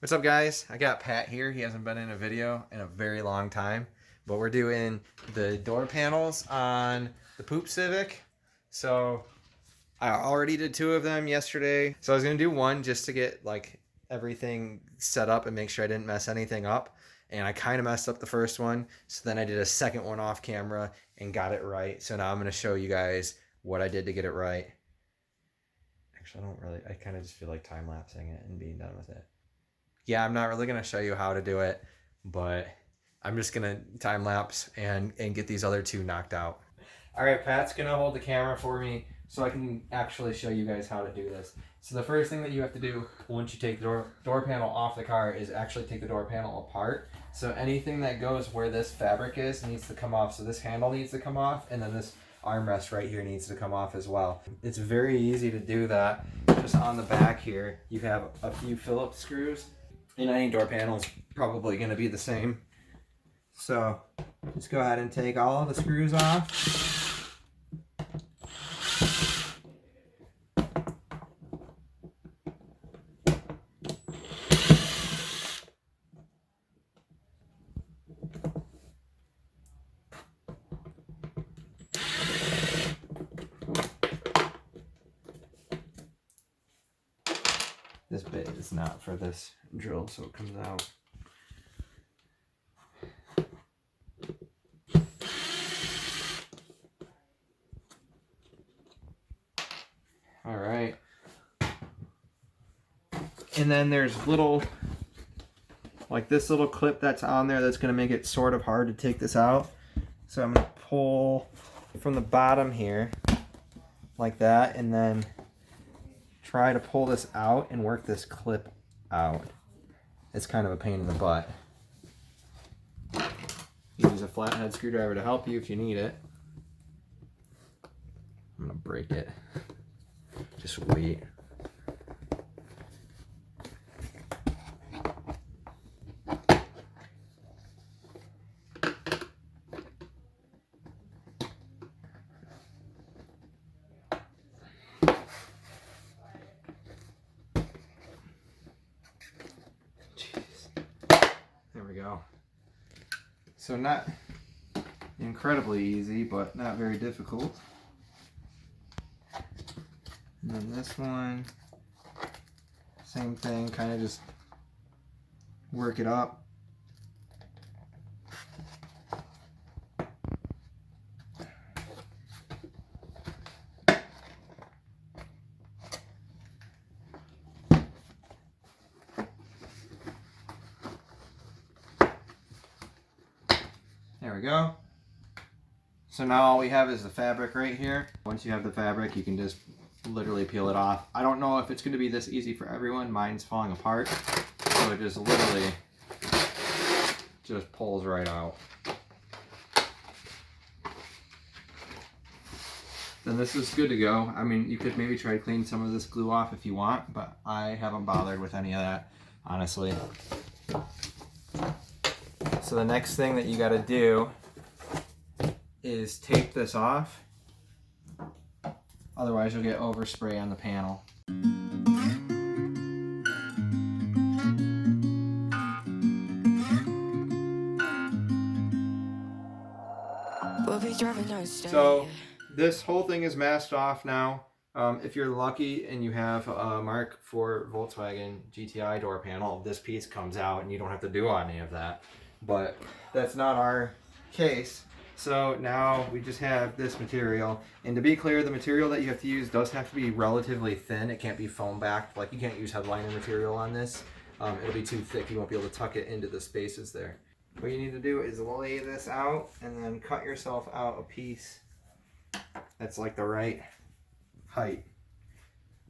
What's up, guys? I got Pat here. He hasn't been in a video in a very long time, but we're doing the door panels on the Poop Civic. So I already did 2 of them yesterday. So I was gonna do one just to get like everything set up and make sure I didn't mess anything up. And I kind of messed up the first one. So then I did a second one off camera and got it right. So now I'm gonna show you guys what I did to get it right. Actually, I kind of just feel like time-lapsing it and being done with it. Yeah, I'm not really going to show you how to do it, but I'm just going to time-lapse and get these other 2 knocked out. All right, Pat's going to hold the camera for me so I can actually show you guys how to do this. So the first thing that you have to do once you take the door panel off the car is actually take the door panel apart. So anything that goes where this fabric is needs to come off. So this handle needs to come off, and then this armrest right here needs to come off as well. It's very easy to do that. Just on the back here, you have a few Phillips screws. And any door panel is probably going to be the same. So just go ahead and take all of the screws off. This bit is not for this drill, so it comes out. All right. And then there's little, like this little clip that's on there that's going to make it sort of hard to take this out. So I'm going to pull from the bottom here like that, and then try to pull this out and work this clip out. It's kind of a pain in the butt. Use a flathead screwdriver to help you if you need it. I'm gonna break it. Just wait. There we go. So not incredibly easy, but not very difficult. And then this one, same thing, kind of just work it up. There we go. So now all we have is the fabric right here. Once you have the fabric, you can just literally peel it off. I don't know if it's going to be this easy for everyone. Mine's falling apart. So it just literally just pulls right out. Then this is good to go. I mean, you could maybe try to clean some of this glue off if you want, but I haven't bothered with any of that, honestly. So the next thing that you got to do is tape this off. Otherwise you'll get overspray on the panel. So this whole thing is masked off now. If you're lucky and you have a Mark IV Volkswagen GTI door panel, this piece comes out and you don't have to do any of that. But that's not our case. So now we just have this material. And to be clear, the material that you have to use does have to be relatively thin. It can't be foam backed. Like, you can't use headliner material on this. It'll be too thick. You won't be able to tuck it into the spaces there. What you need to do is lay this out and then cut yourself out a piece that's like the right height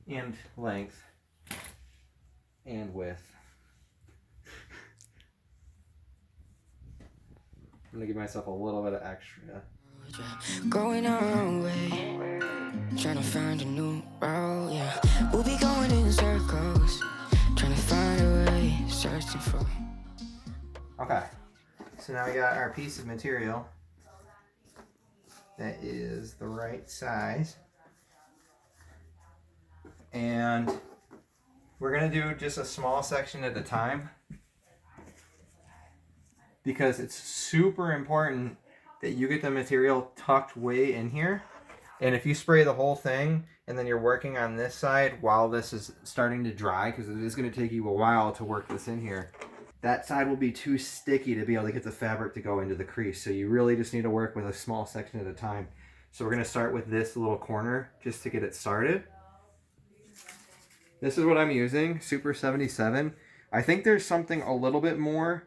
and length and width. I'm gonna give myself a little bit of extra. Going our own way, trying to find a new route, yeah. We'll be going in circles, trying to find a way, searching for. Okay, so now we got our piece of material that is the right size. And We're going to do just a small section at a time because it's super important that you get the material tucked way in here. And if you spray the whole thing and then you're working on this side while this is starting to dry, because it is going to take you a while to work this in here, that side will be too sticky to be able to get the fabric to go into the crease. So you really just need to work with a small section at a time. So we're going to start with this little corner just to get it started. This is what I'm using, Super 77. I think there's something a little bit more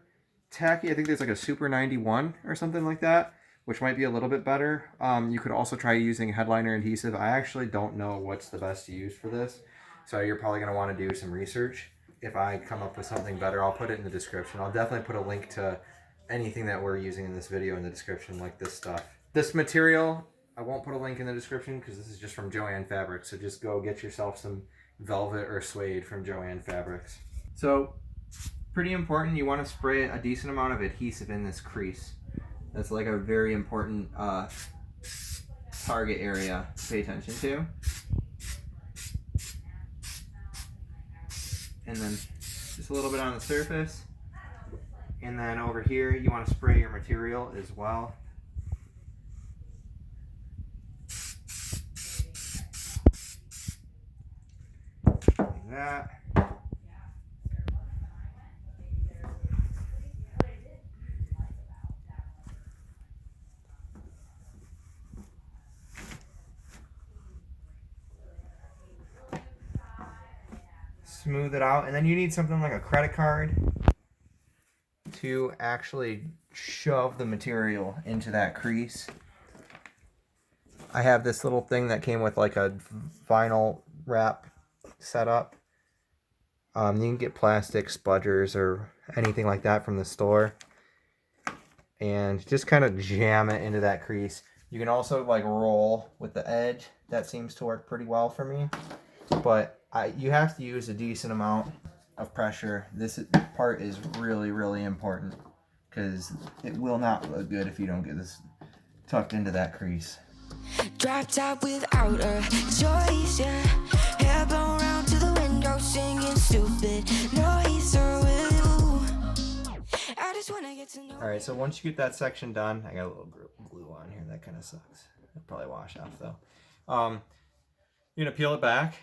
tacky. I think there's like a Super 91 or something like that, which might be a little bit better. You could also try using headliner adhesive. I actually don't know what's the best to use for this, so you're probably going to want to do some research. If I come up with something better, I'll put it in the description. I'll definitely put a link to anything that we're using in this video in the description, like this stuff. This material, I won't put a link in the description because this is just from Joann Fabrics, so just go get yourself some velvet or suede from Joann Fabrics. So, pretty important, you want to spray a decent amount of adhesive in this crease. That's like a very important target area to pay attention to. And then just a little bit on the surface. And then over here, you want to spray your material as well. Like that. Smooth it out, and then you need something like a credit card to actually shove the material into that crease. I have this little thing that came with like a vinyl wrap setup. You can get plastic spudgers or anything like that from the store, and just kind of jam it into that crease. You can also like roll with the edge. That seems to work pretty well for me, but you have to use a decent amount of pressure. This part is really, really important because it will not look good if you don't get this tucked into that crease. Drop top without a choice, yeah. Hair blown round to the window, singing stupid noise with you. I just wanna get to know. All right, so once you get that section done, I got a little glue on here. That kind of sucks. It'll probably wash off though. You're gonna peel it back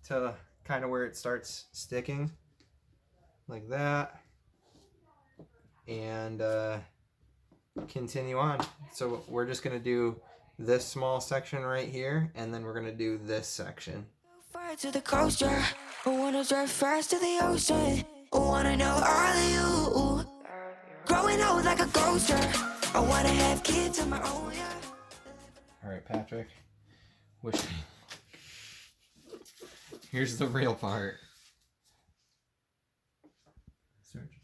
to kind of where it starts sticking, like that, and continue on. So we're just gonna do this small section right here, and then we're gonna do this section. Far to the coast, yeah. I wanna drive fast to the ocean. I wanna know all of you. Growing old like a ghost, yeah. I wanna have kids of my own, yeah. All right, Patrick. Wish me. Here's the real part. Search.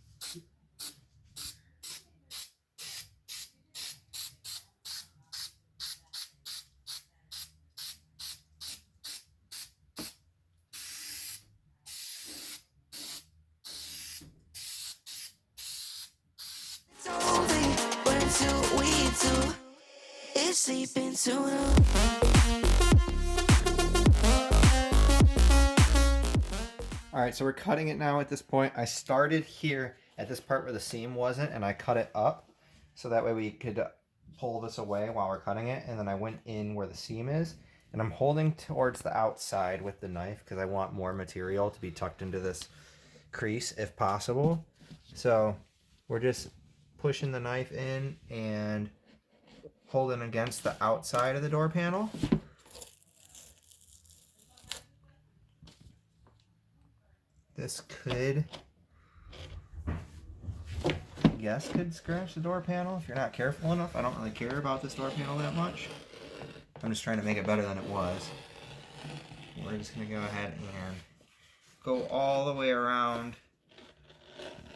It's over, but until we do, it's sleeping sooner. Alright, so we're cutting it now at this point. I started here at this part where the seam wasn't, and I cut it up so that way we could pull this away while we're cutting it, and then I went in where the seam is, and I'm holding towards the outside with the knife because I want more material to be tucked into this crease if possible. So we're just pushing the knife in and holding against the outside of the door panel. This could, I guess, could scratch the door panel if you're not careful enough. I don't really care about this door panel that much. I'm just trying to make it better than it was. We're just going to go ahead and go all the way around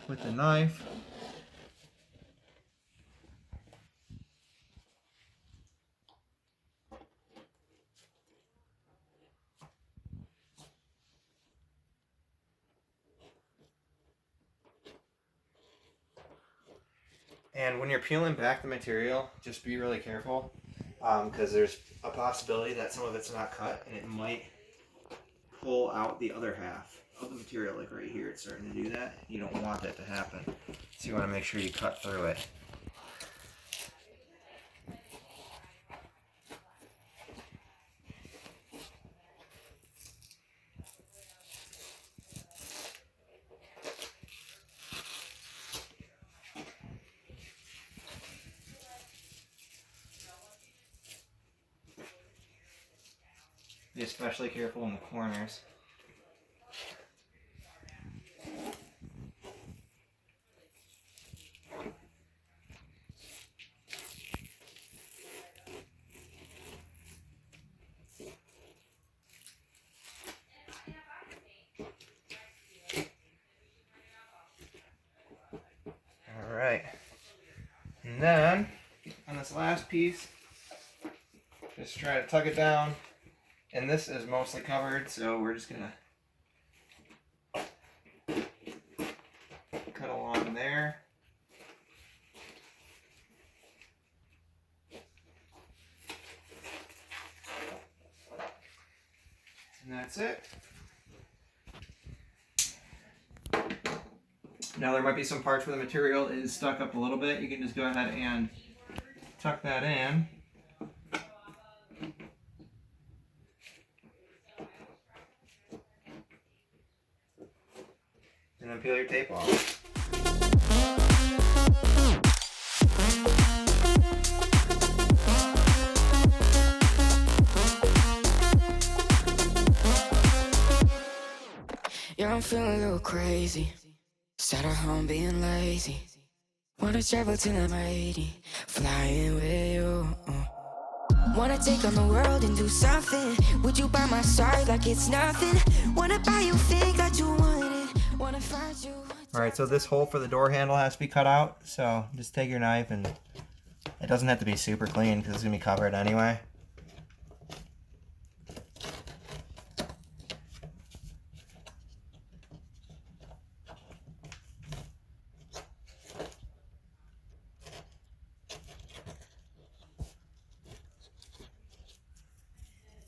with the knife. And when you're peeling back the material, just be really careful because there's a possibility that some of it's not cut and it might pull out the other half. of the material, like right here, it's starting to do that. You don't want that to happen. So you want to make sure you cut through it. Be especially careful in the corners. Alright. And then, on this last piece, just try to tug it down. And this is mostly covered, so we're just gonna cut along there. And that's it. Now there might be some parts where the material is stuck up a little bit. You can just go ahead and tuck that in. And then peel your tape off. Yeah, I'm feeling a little crazy. Sat at home being lazy. Wanna travel till I'm 80, flying with you. Wanna take on the world and do something. Would you by my side like it's nothing? Wanna buy you think that you want it. Wanna find you. Alright, so this hole for the door handle has to be cut out. So just take your knife, and it doesn't have to be super clean because it's going to be covered anyway.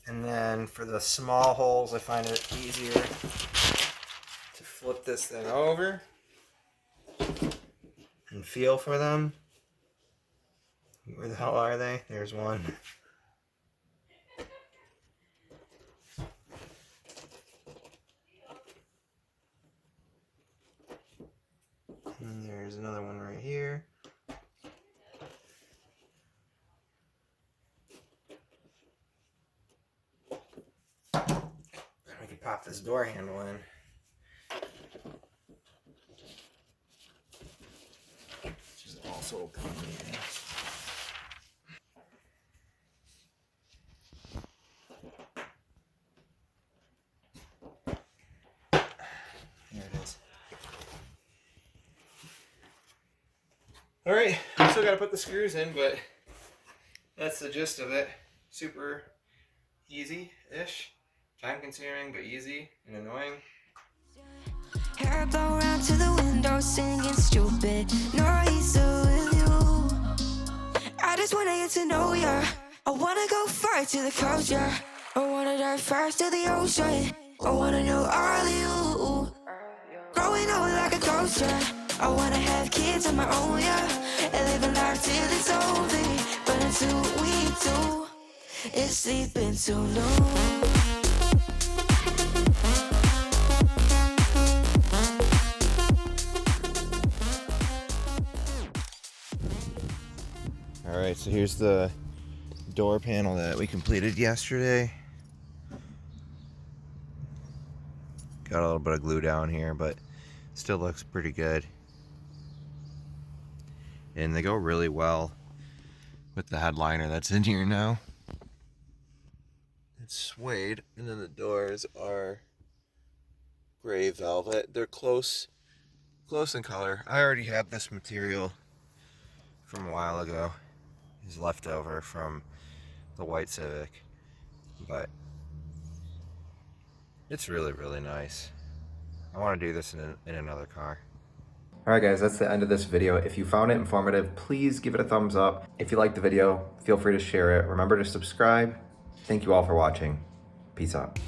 And then for the small holes, I find it easier to flip this thing over and feel for them. Where the hell are they? There's one. And there's another one right here. We can pop this door handle in. Which is also a pain. Here it is. Alright, we still gotta put the screws in, but that's the gist of it. Super easy-ish. Time consuming, but easy and annoying. Hair blow around to the window, singing stupid noise with you. I just wanna get to know ya. I wanna go far to the coast, yeah. I wanna dive first to the ocean. I wanna know all of you. Growing up like a ghost, yeah. I wanna have kids of my own, yeah. And live a life till it's over. But until we do, it's sleeping too long. Alright, so here's the door panel that we completed yesterday. Got a little bit of glue down here, but still looks pretty good. And they go really well with the headliner that's in here now. It's suede, and then the doors are gray velvet. They're close in color. I already have this material from a while ago. It's left over from the white Civic, but it's really, really nice. I want to do this in another car. Alright guys, that's the end of this video. If you found it informative, please give it a thumbs up. If you liked the video, feel free to share it. Remember to subscribe. Thank you all for watching. Peace out.